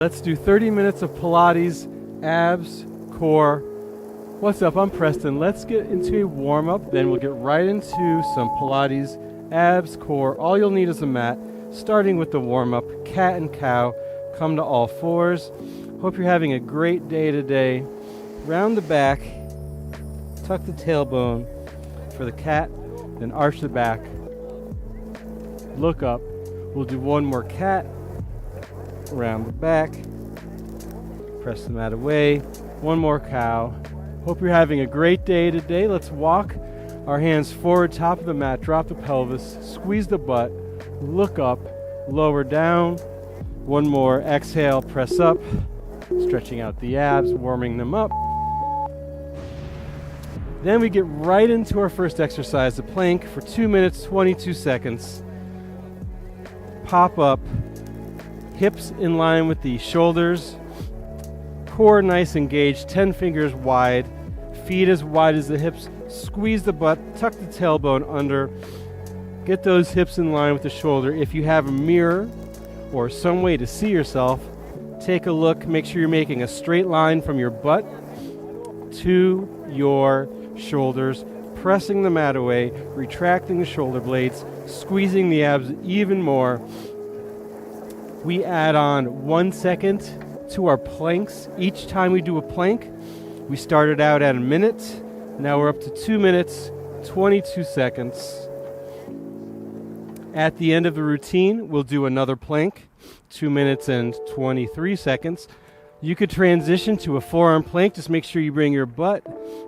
Let's do 30 minutes of Pilates, abs, core. What's up? I'm Preston. Let's get into a warm-up, then we'll get right into some Pilates, abs, core. All you'll need is a mat, starting with the warm-up, cat and cow. Come to all fours. Hope you're having a great day today. Round the back, tuck the tailbone for the cat, then arch the back. Look up. We'll do one more cat. Around the back, press the mat away, one more cow. Hope you're having a great day today. Let's walk our hands forward, top of the mat, drop the pelvis, squeeze the butt, look up, lower down. One more, exhale, press up, stretching out the abs, warming them up. Then we get right into our first exercise, the plank for 2 minutes, 22 seconds. Pop up. Hips in line with the shoulders, core nice engaged, 10 fingers wide, feet as wide as the hips, squeeze the butt, tuck the tailbone under, get those hips in line with the shoulder. If you have a mirror or some way to see yourself, take a look, make sure you're making a straight line from your butt to your shoulders, pressing the mat away, retracting the shoulder blades, squeezing the abs even more. We add on 1 second to our planks. Each time we do a plank, we started out at a minute. Now we're up to 2 minutes, 22 seconds. At the end of the routine, we'll do another plank, 2 minutes and 23 seconds. You could transition to a forearm plank. Just make sure you bring your butt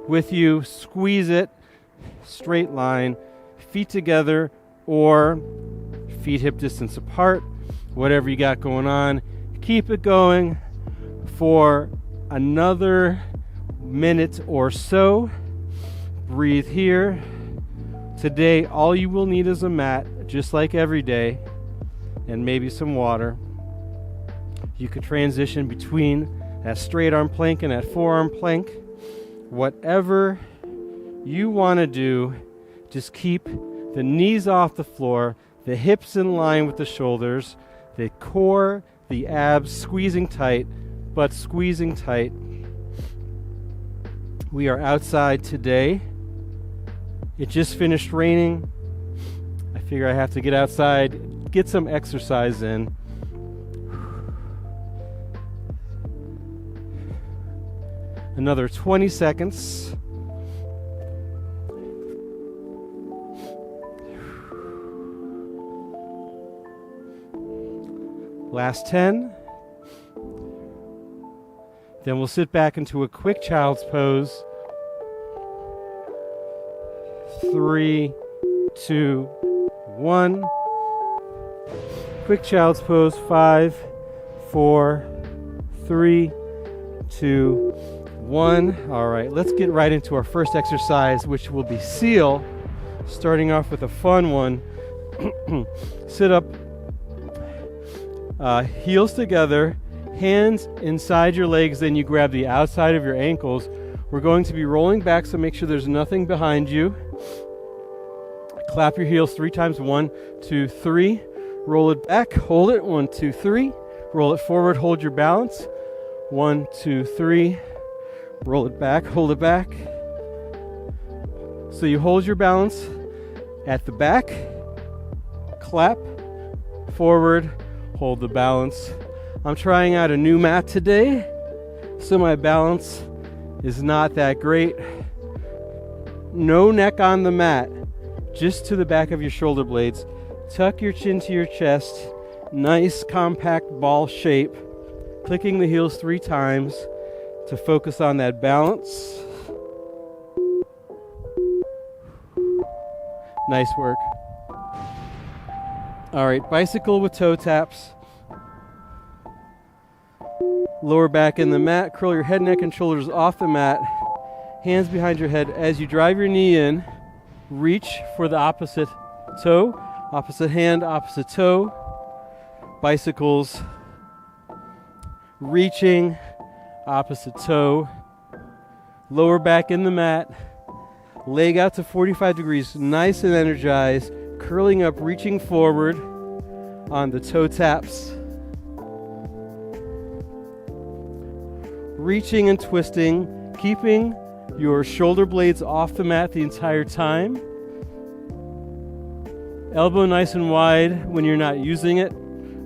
with you, squeeze it, straight line, feet together or feet hip distance apart. Whatever you got going on, keep it going for another minute or so. Breathe here. Today, all you will need is a mat, just like every day, and maybe some water. You could transition between that straight arm plank and that forearm plank. Whatever you want to do, just keep the knees off the floor, the hips in line with the shoulders, the core, the abs squeezing tight, but squeezing tight. We are outside today. It just finished raining. I figure I have to get outside, get some exercise in. Another 20 seconds. Last 10. Then we'll sit back into a quick child's pose. 3, 2, 1. Quick child's pose. 5, 4, 3, 2, 1. All right, let's get right into our first exercise, which will be seal. Starting off with a fun one. Sit up. Heels together, hands inside your legs, then you grab the outside of your ankles. We're going to be rolling back, so make sure there's nothing behind you. Clap your heels 3 times. 1, 2, 3. Roll it back, hold it. 1, 2, 3. Roll it forward, hold your balance. 1, 2, 3. Roll it back, hold it back. So you hold your balance at the back, clap, forward, hold the balance. I'm trying out a new mat today, so my balance is not that great. No neck on the mat, just to the back of your shoulder blades. Tuck your chin to your chest. Nice compact ball shape. Clicking the heels 3 times to focus on that balance. Nice work. All right, bicycle with toe taps. Lower back in the mat, curl your head, neck, and shoulders off the mat. Hands behind your head. As you drive your knee in, reach for the opposite toe, opposite hand, opposite toe. Bicycles, reaching, opposite toe. Lower back in the mat, leg out to 45 degrees, nice and energized. Curling up, reaching forward on the toe taps. reaching and twisting, keeping your shoulder blades off the mat the entire time. Elbow nice and wide when you're not using it.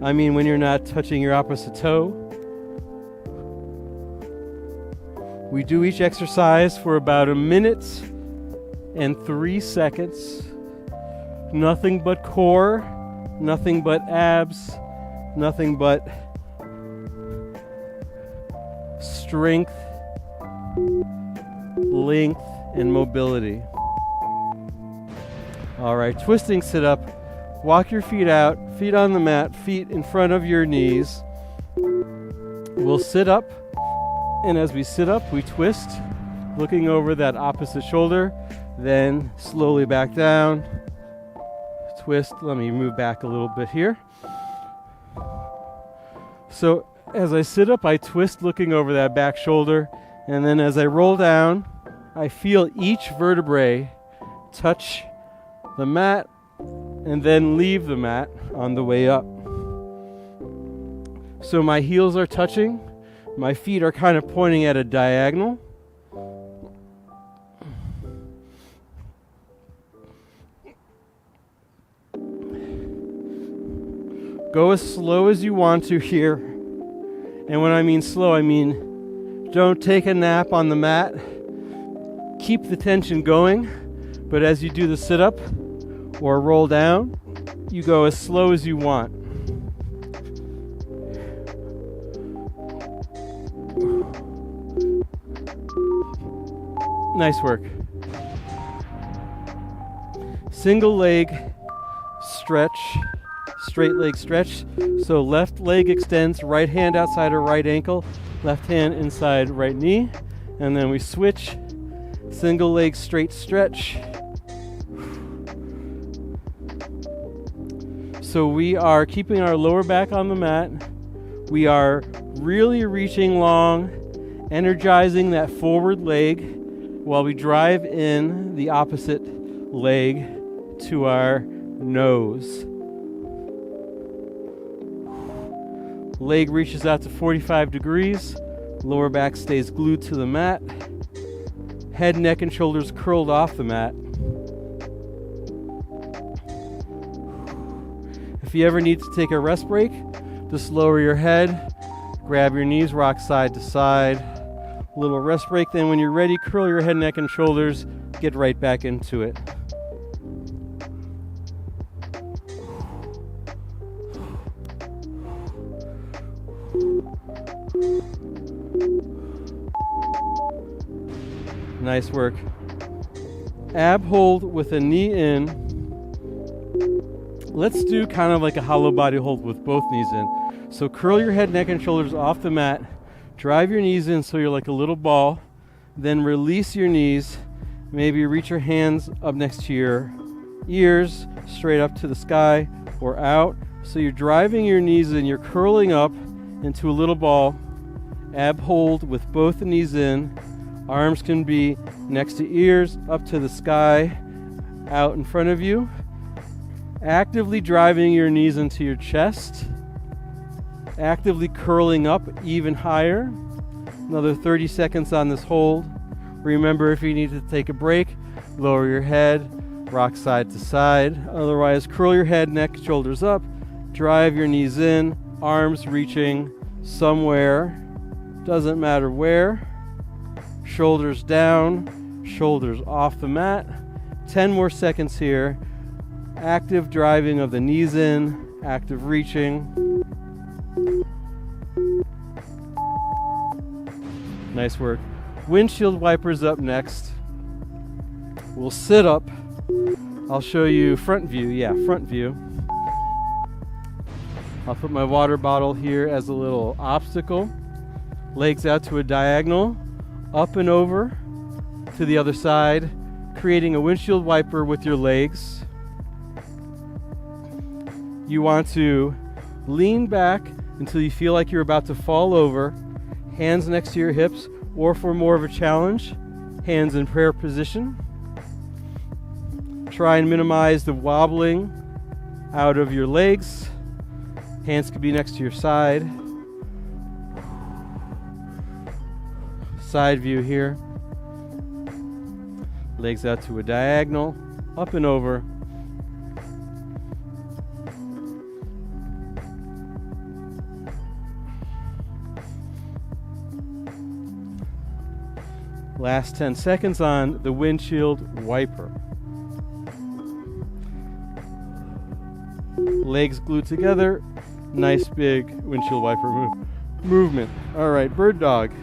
I mean when you're not touching your opposite toe. We do each exercise for about 1 minute and 3 seconds. Nothing but core, nothing but abs, nothing but strength, length, and mobility. All right, twisting sit up. Walk your feet out, feet on the mat, feet in front of your knees. We'll sit up, and as we sit up, we twist, looking over that opposite shoulder, then slowly back down. Twist. Let me move back a little bit here. So as I sit up, I twist looking over that back shoulder, and then as I roll down, I feel each vertebrae touch the mat and then leave the mat on the way up. So my heels are touching, my feet are kind of pointing at a diagonal. Go as slow as you want to here. And when I mean slow, I mean don't take a nap on the mat. Keep the tension going, but as you do the sit-up or roll down, you go as slow as you want. Nice work. Single leg stretch, straight leg stretch. So left leg extends, right hand outside of right ankle, left hand inside right knee, and then we switch. Single leg straight stretch. So we are keeping our lower back on the mat. We are really reaching long, energizing that forward leg while we drive in the opposite leg to our nose. Leg reaches out to 45 degrees. Lower back stays glued to the mat. Head, neck, and shoulders curled off the mat. If you ever need to take a rest break, just lower your head, grab your knees, rock side to side. A little rest break, then when you're ready, curl your head, neck, and shoulders, get right back into it. Nice work. Ab hold with a knee in. Let's do kind of like a hollow body hold with both knees in. So curl your head, neck, and shoulders off the mat. Drive your knees in so you're like a little ball. Then release your knees. Maybe reach your hands up next to your ears, straight up to the sky or out. So you're driving your knees in, you're curling up into a little ball. Ab hold with both the knees in. Arms can be next to ears, up to the sky, out in front of you. Actively driving your knees into your chest. Actively curling up even higher. Another 30 seconds on this hold. Remember, if you need to take a break, lower your head, rock side to side. Otherwise, curl your head, neck, shoulders up. Drive your knees in, arms reaching somewhere. Doesn't matter where. Shoulders down, shoulders off the mat. 10 more seconds here. Active driving of the knees in, active reaching. Nice work. Windshield wipers up next. We'll sit up. I'll show you front view. Yeah, front view. I'll put my water bottle here as a little obstacle. Legs out to a diagonal. Up and over to the other side, creating a windshield wiper with your legs. You want to lean back until you feel like you're about to fall over, hands next to your hips, or for more of a challenge, hands in prayer position. Try and minimize the wobbling out of your legs. Hands could be next to your side. Side view here. Legs out to a diagonal, up and over. Last 10 seconds on the Windshield Wiper. Legs glued together. Nice big Windshield Wiper movement. All right, bird dog.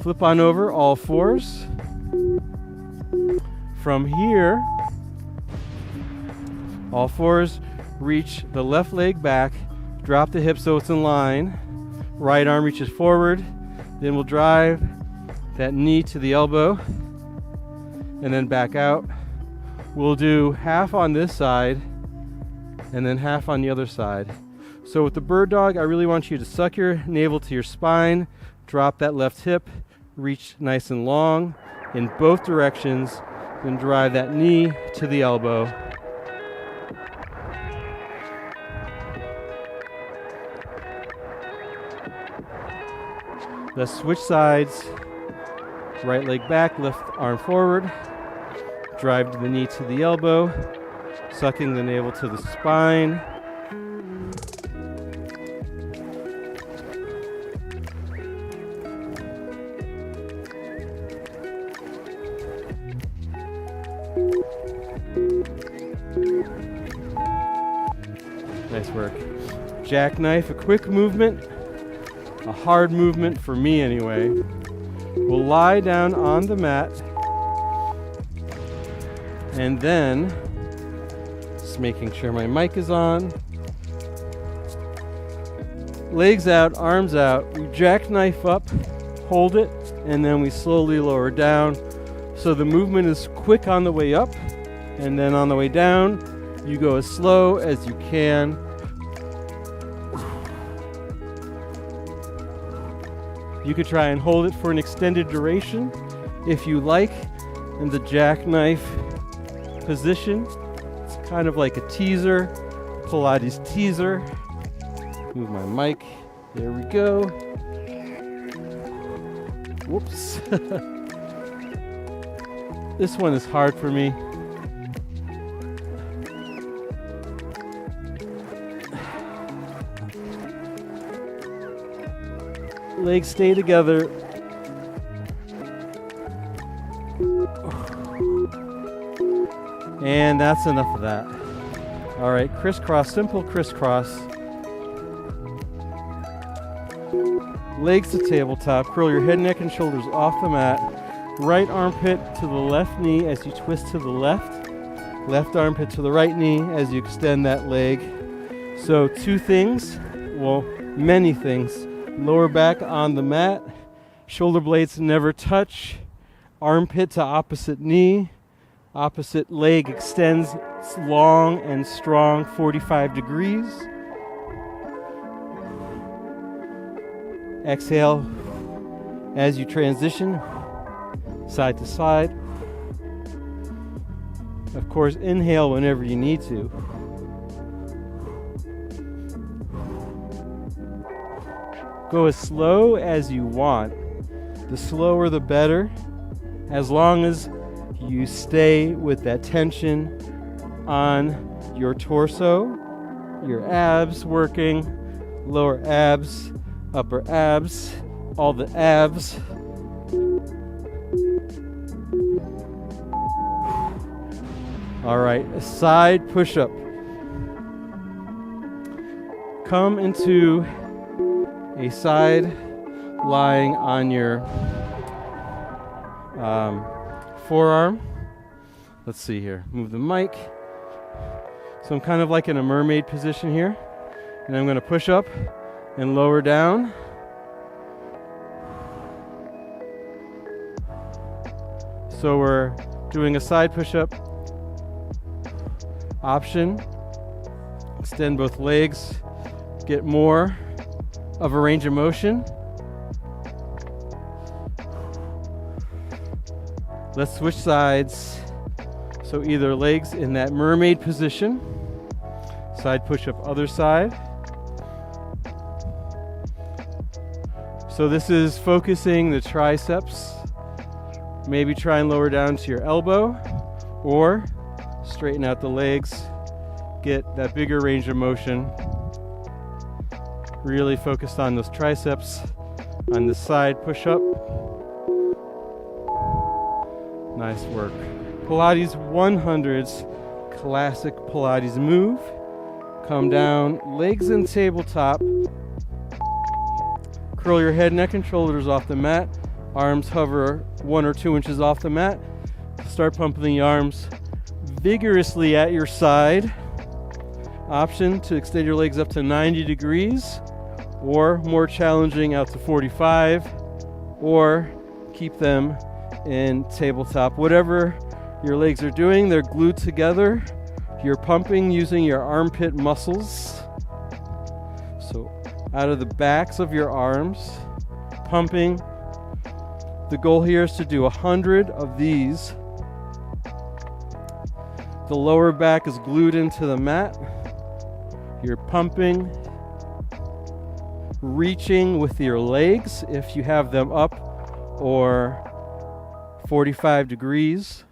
Flip on over all fours. From here, all fours, reach the left leg back, drop the hip so it's in line. Right arm reaches forward. Then we'll drive that knee to the elbow and then back out. We'll do half on this side and then half on the other side. So with the bird dog, I really want you to suck your navel to your spine, drop that left hip, reach nice and long in both directions, then drive that knee to the elbow. Let's switch sides. Right leg back, left arm forward. Drive the knee to the elbow, sucking the navel to the spine. Nice work. Jackknife, a quick movement. A hard movement for me anyway. We'll lie down on the mat and then just making sure my mic is on. Legs out, arms out. We jackknife up, hold it, and then we slowly lower down. So the movement is quick on the way up, and then on the way down, you go as slow as you can. You could try and hold it for an extended duration if you like in the jackknife position. It's kind of like a teaser, Pilates teaser. Move my mic. There we go. Whoops. This one is hard for me. Legs stay together. And that's enough of that. All right, crisscross, simple crisscross. Legs to tabletop. Curl your head, neck, and shoulders off the mat. Right armpit to the left knee as you twist to the left. Left armpit to the right knee as you extend that leg. So two things, well, many things. Lower back on the mat, shoulder blades never touch, armpit to opposite knee, opposite leg extends long and strong, 45 degrees. Exhale as you transition side to side. Of course, inhale whenever you need to. Go as slow as you want. The slower the better, as long as you stay with that tension on your torso, your abs working, lower abs, upper abs, all the abs. All right, a side push-up. Come into a side lying on your forearm. Let's see here. Move the mic. So I'm kind of like in a mermaid position here. And I'm going to push up and lower down. So we're doing a side push-up option. Extend both legs. Get more of a range of motion. Let's switch sides. So either legs in that mermaid position, side push-up other side. So this is focusing the triceps. Maybe try and lower down to your elbow, or straighten out the legs, get that bigger range of motion. Really focused on those triceps. On the side push-up. Nice work. Pilates 100s, classic Pilates move. Come down, legs in tabletop. Curl your head, neck, and shoulders off the mat. Arms hover 1 or 2 inches off the mat. Start pumping the arms vigorously at your side. Option to extend your legs up to 90 degrees, or more challenging out to 45, or keep them in tabletop. Whatever your legs are doing, they're glued together. You're pumping using your armpit muscles. So out of the backs of your arms, pumping. The goal here is to do 100 of these. The lower back is glued into the mat. You're pumping, reaching with your legs if you have them up or 45 degrees.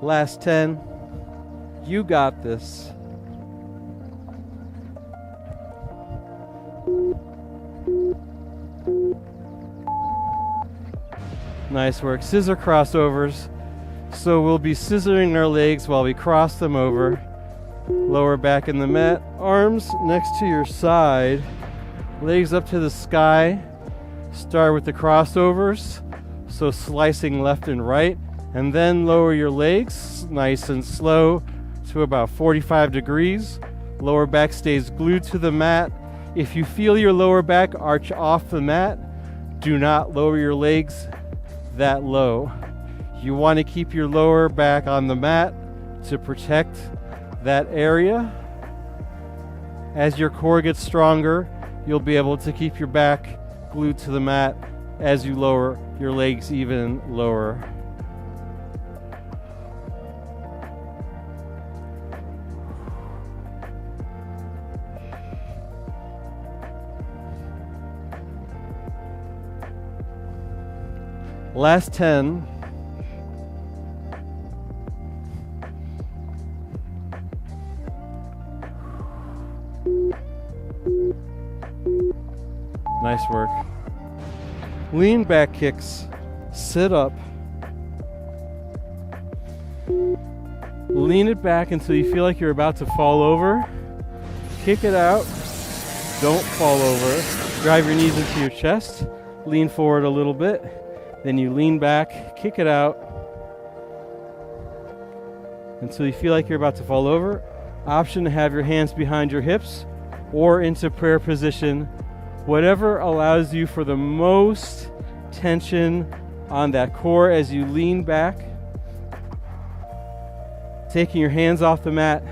Last 10. You got this. Nice work. Scissor crossovers. So we'll be scissoring our legs while we cross them over. Lower back in the mat. Arms next to your side. Legs up to the sky. Start with the crossovers. So slicing left and right. And then lower your legs nice and slow to about 45 degrees. Lower back stays glued to the mat. If you feel your lower back arch off the mat, do not lower your legs that low. You want to keep your lower back on the mat to protect that area. As your core gets stronger, you'll be able to keep your back glued to the mat as you lower your legs even lower. Last 10. Nice work. Lean back kicks. Sit up. Lean it back until you feel like you're about to fall over. Kick it out. Don't fall over. Drive your knees into your chest. Lean forward a little bit. Then you lean back, kick it out until you feel like you're about to fall over. Option to have your hands behind your hips or into prayer position. Whatever allows you for the most tension on that core as you lean back. Taking your hands off the mat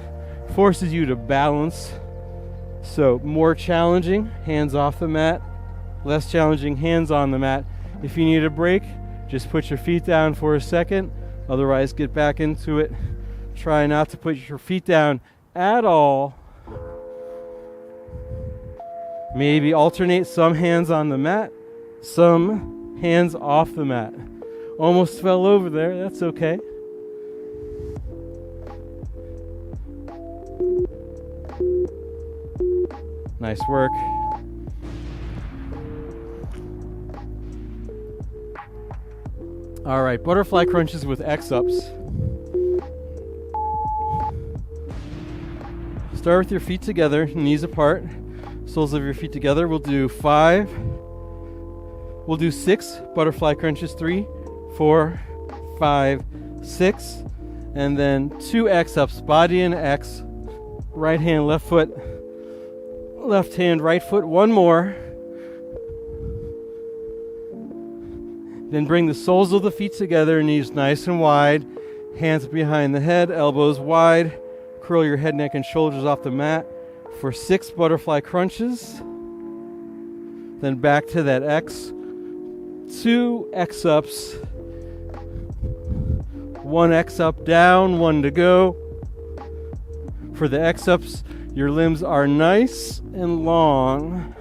forces you to balance. So more challenging, hands off the mat. Less challenging, hands on the mat. If you need a break, just put your feet down for a second. Otherwise, get back into it. Try not to put your feet down at all. Maybe alternate some hands on the mat, some hands off the mat. Almost fell over there, that's okay. Nice work. All right, butterfly crunches with X-ups. Start with your feet together, knees apart, soles of your feet together. We'll do 5. We'll do 6 butterfly crunches. 3, 4, 5, 6. And then 2 X-ups, body and X. Right hand, left foot. Left hand, right foot. 1 more. Then bring the soles of the feet together, knees nice and wide, hands behind the head, elbows wide. Curl your head, neck, and shoulders off the mat for 6 butterfly crunches. Then back to that X. 2 X-ups. 1 X-up down, 1 to go. For the X-ups, your limbs are nice and long.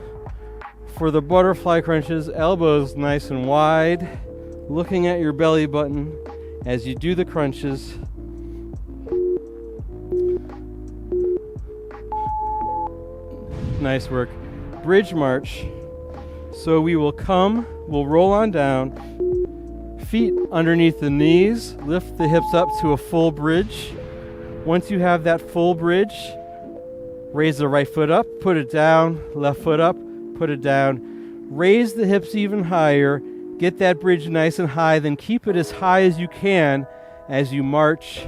For the butterfly crunches, elbows nice and wide, looking at your belly button as you do the crunches. Nice work. Bridge march. So we'll roll on down, feet underneath the knees, lift the hips up to a full bridge. Once you have that full bridge, raise the right foot up, put it down, left foot up, put it down. Raise the hips even higher, get that bridge nice and high, then keep it as high as you can as you march,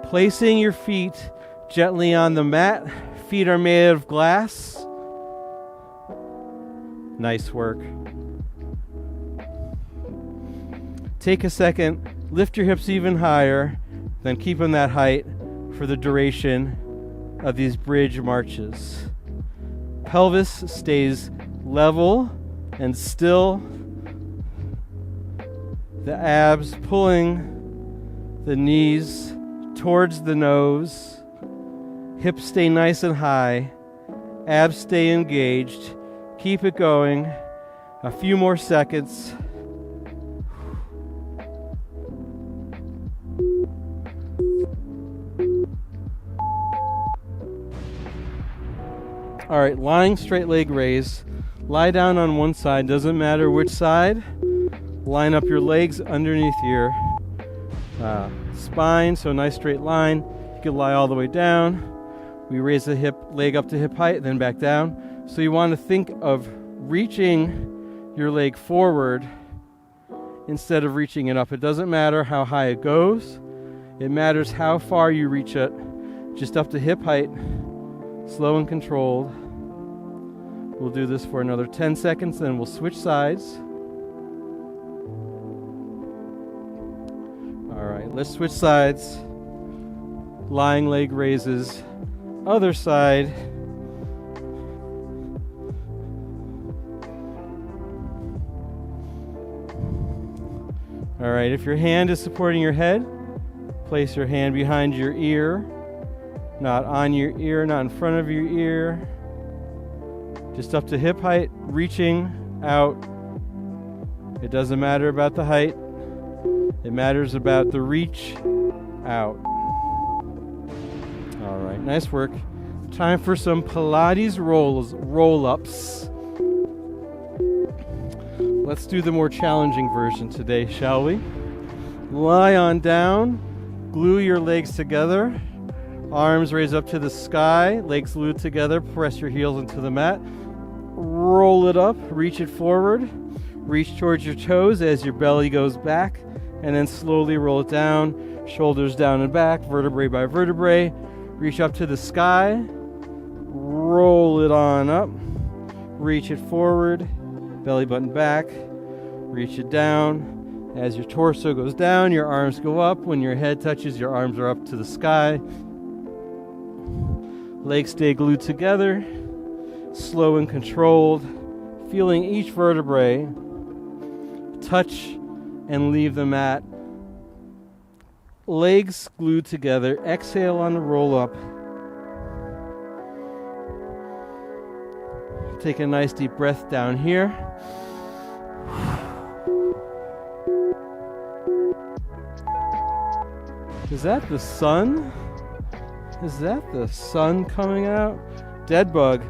placing your feet gently on the mat. Feet are made of glass. Nice work. Take a second, lift your hips even higher, then keep them that height for the duration of these bridge marches. Pelvis stays level and still. The abs pulling the knees towards the nose. Hips stay nice and high. Abs stay engaged. Keep it going. A few more seconds. All right, lying straight leg raise. Lie down on one side, doesn't matter which side. Line up your legs underneath your spine, so nice straight line. You can lie all the way down. We raise the leg up to hip height, then back down. So you want to think of reaching your leg forward instead of reaching it up. It doesn't matter how high it goes. It matters how far you reach it. Just up to hip height, slow and controlled. We'll do this for another 10 seconds, then we'll switch sides. All right, let's switch sides. Lying leg raises. Other side. All right, if your hand is supporting your head, place your hand behind your ear, not on your ear, not in front of your ear. Just up to hip height, reaching out. It doesn't matter about the height. It matters about the reach out. All right, nice work. Time for some Pilates roll-ups. Let's do the more challenging version today, shall we? Lie on down, glue your legs together, arms raise up to the sky, legs glued together, press your heels into the mat. Roll it up, reach it forward, reach towards your toes as your belly goes back, and then slowly roll it down, shoulders down and back, vertebrae by vertebrae. Reach up to the sky, roll it on up, reach it forward, belly button back, reach it down. As your torso goes down, your arms go up. When your head touches, your arms are up to the sky. Legs stay glued together, slow and controlled, feeling each vertebrae touch and leave the mat. Legs glued together. Exhale on the roll up. Take a nice deep breath down here. Is that the sun? Is that the sun coming out? Dead bug.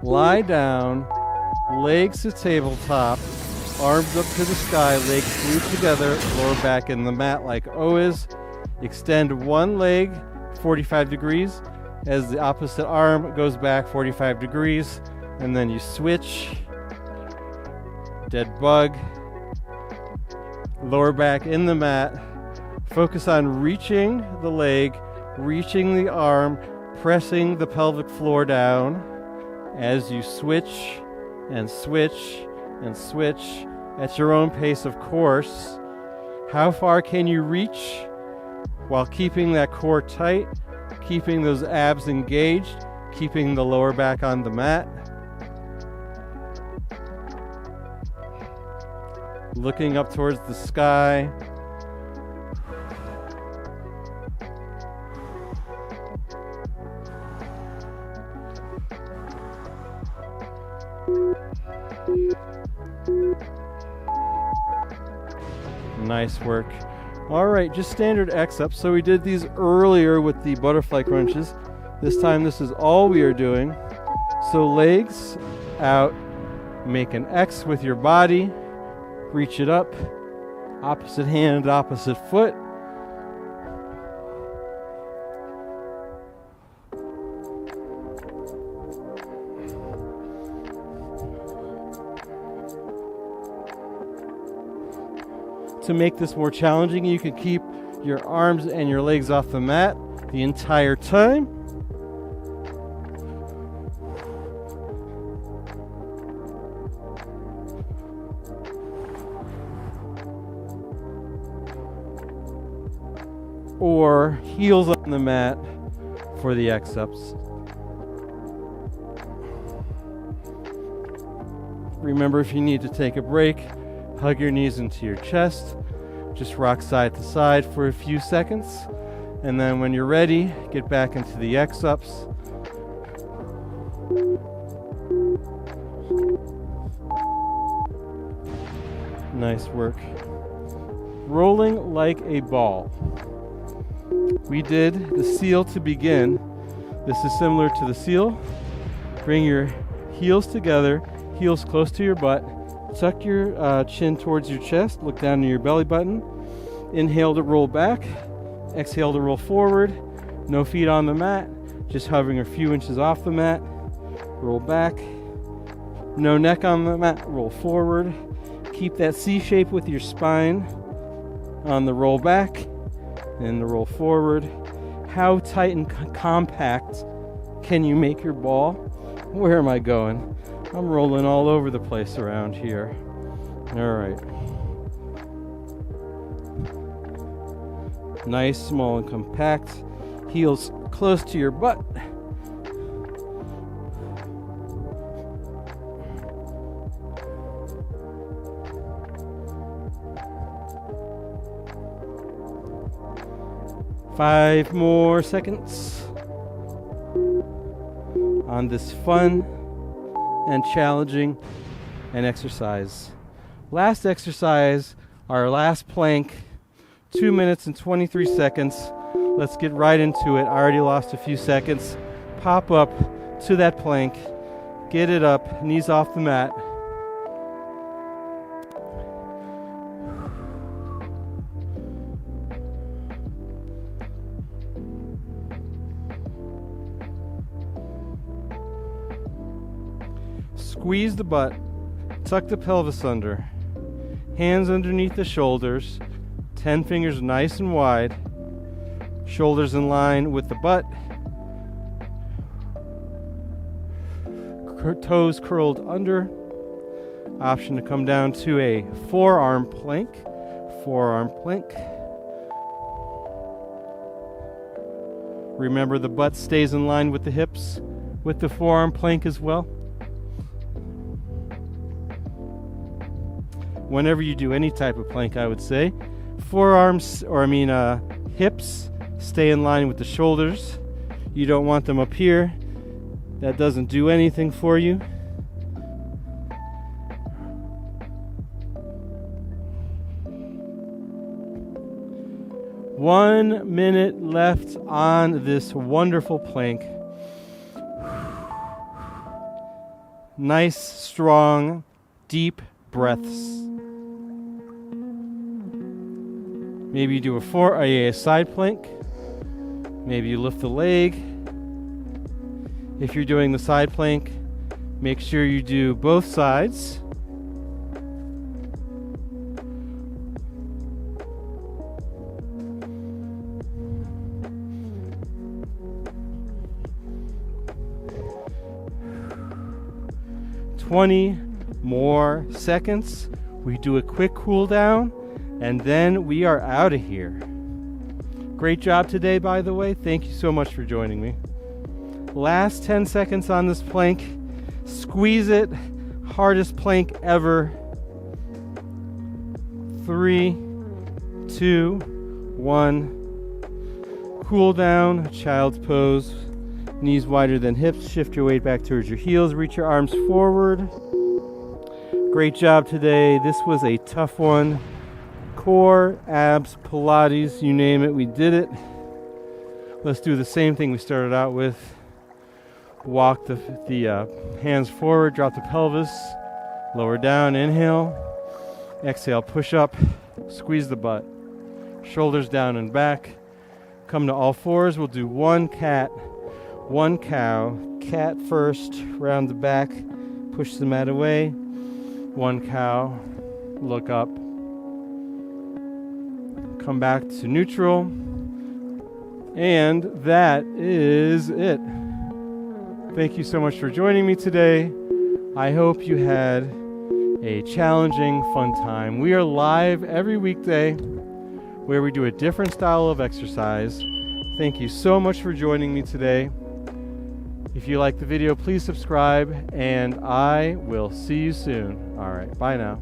Lie down, legs to tabletop, arms up to the sky, legs glued together, lower back in the mat like always. Extend one leg 45 degrees as the opposite arm goes back 45 degrees, and then you switch. Dead bug. Lower back in the mat. Focus on reaching the leg, reaching the arm, pressing the pelvic floor down as you switch and switch and switch at your own pace, of course. How far can you reach while keeping that core tight, keeping those abs engaged, keeping the lower back on the mat? Looking up towards the sky. Nice work. All right, just standard X up. So we did these earlier with the butterfly crunches. This time this is all we are doing. So legs out, make an X with your body, reach it up, opposite hand, opposite foot. To make this more challenging, you can keep your arms and your legs off the mat the entire time. Or heels on the mat for the X-ups. Remember, if you need to take a break, hug your knees into your chest. Just rock side to side for a few seconds. And then when you're ready, get back into the X-ups. Nice work. Rolling like a ball. We did the seal to begin. This is similar to the seal. Bring your heels together, heels close to your butt. Tuck your chin towards your chest. Look down to your belly button. Inhale to roll back. Exhale to roll forward. No feet on the mat. Just hovering a few inches off the mat. Roll back. No neck on the mat. Roll forward. Keep that C shape with your spine on the roll back and the roll forward. How tight and compact can you make your ball? Where am I going? I'm rolling all over the place around here. All right. Nice, small, and compact. Heels close to your butt. Five more seconds on this fun and challenging an exercise. Last exercise, our last plank, 2 minutes and 23 seconds. Let's get right into it. I already lost a few seconds. Pop up to that plank, get it up, knees off the mat. Squeeze the butt, tuck the pelvis under, hands underneath the shoulders, 10 fingers nice and wide, shoulders in line with the butt, toes curled under. Option to come down to a forearm plank. Remember, the butt stays in line with the hips with the forearm plank as well. Whenever you do any type of plank, I would say hips stay in line with the shoulders. You don't want them up here. That doesn't do anything for you. One minute left on this wonderful plank. Nice, strong, deep breaths. Maybe you do a side plank. Maybe you lift the leg. If you're doing the side plank, make sure you do both sides. "20 more seconds." We do a quick cool down, and then we are out of here. Great job today, by the way. Thank you so much for joining me. Last 10 seconds on this plank. Squeeze it. Hardest plank ever. 3, 2, 1. Cool down, child's pose. Knees wider than hips. Shift your weight back towards your heels. Reach your arms forward. Great job today. This was a tough one. Core, abs, Pilates, you name it, we did it. Let's do the same thing we started out with. Walk the hands forward, drop the pelvis, lower down, inhale. Exhale, push up, squeeze the butt. Shoulders down and back. Come to all fours. We'll do one cat, one cow. Cat first, round the back, push the mat away. One cow, look up. Come back to neutral. And that is it. Thank you so much for joining me today. I hope you had a challenging, fun time. We are live every weekday where we do a different style of exercise. Thank you so much for joining me today. If you like the video, please subscribe, and I will see you soon. All right, bye now.